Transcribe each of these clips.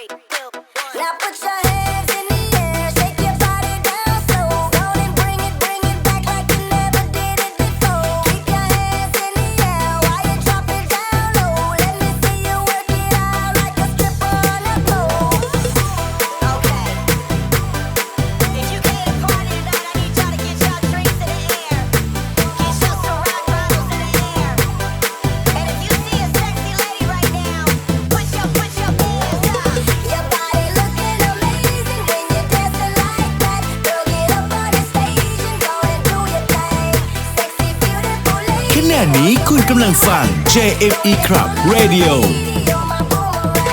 Now put your hands in the air, shake your body down slow. Go and bring it back like you never did it before. Keep your hands in the air while you drop it down low. Let me see you work it out like a stripper on the floor. Okay. If you came to party tonight, I need y'all to get your drinks in the air. Get your Ciroc bottles in the air. And if you see a sexy lady right now, put your hands up. Your body looking amazing when you're dancing like that. Girl, get up on the stage and go and do your thing. Sexy, beautiful lady. ขณะนี้คุณกำลังฟัง JFE Club Radio You're my boomerang.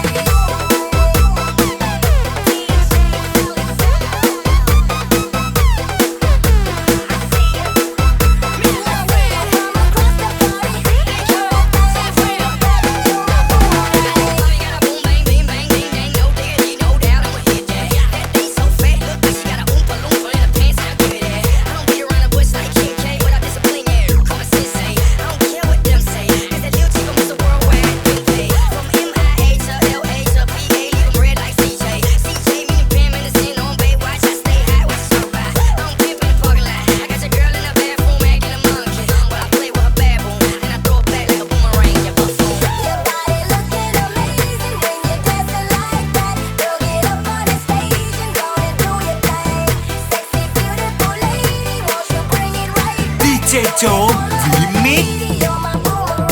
DJ โจม Remix You're my boomerang.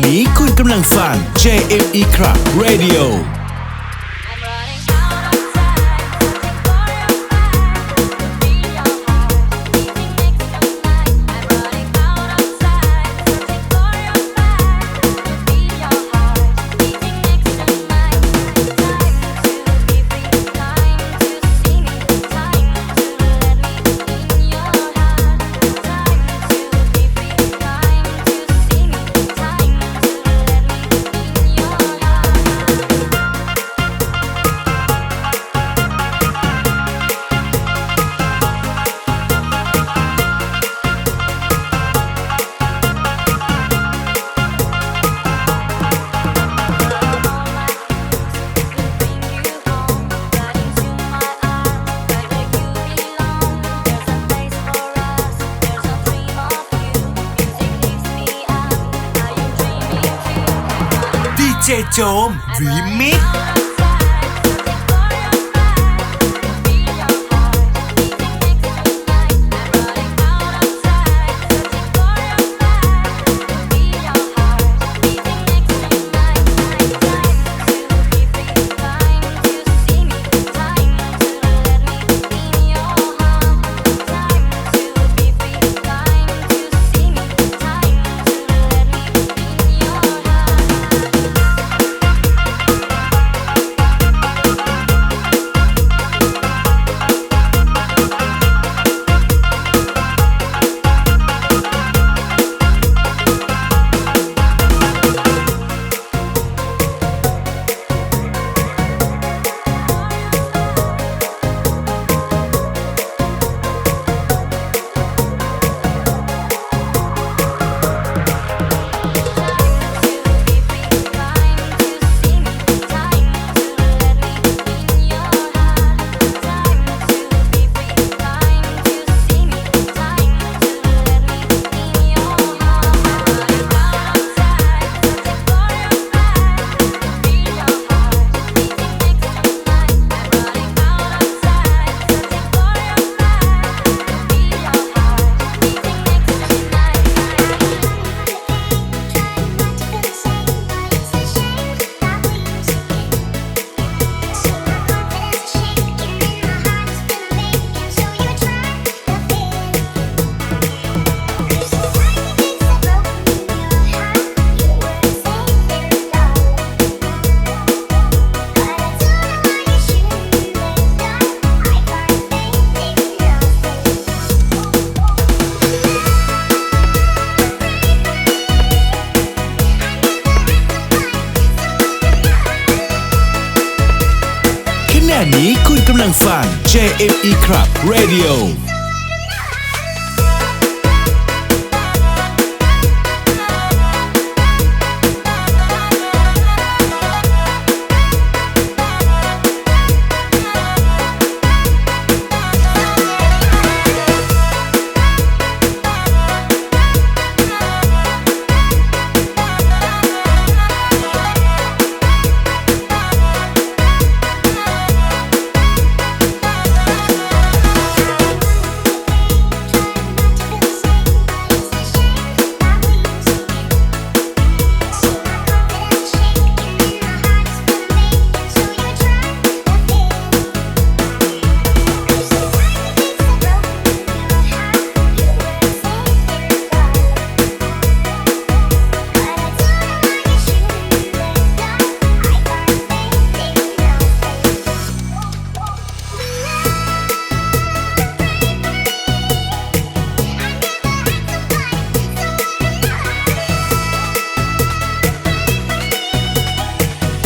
นี้คุณกำลังฟัง JFE Club Radio DJ โจม Remix JME Club Radio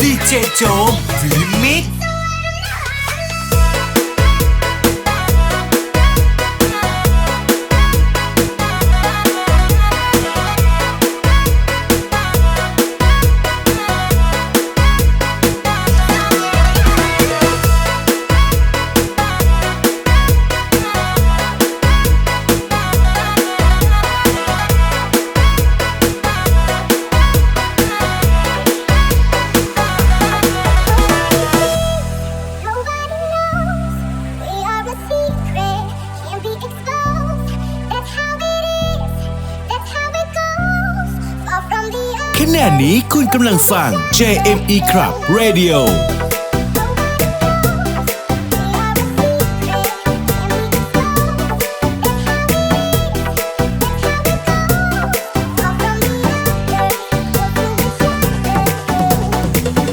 ดีเจโจมรีมิกซ์ขณะนี้คุณกำลังฟัง JME Club Radio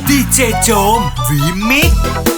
ดีเจโจมรีมิกซ์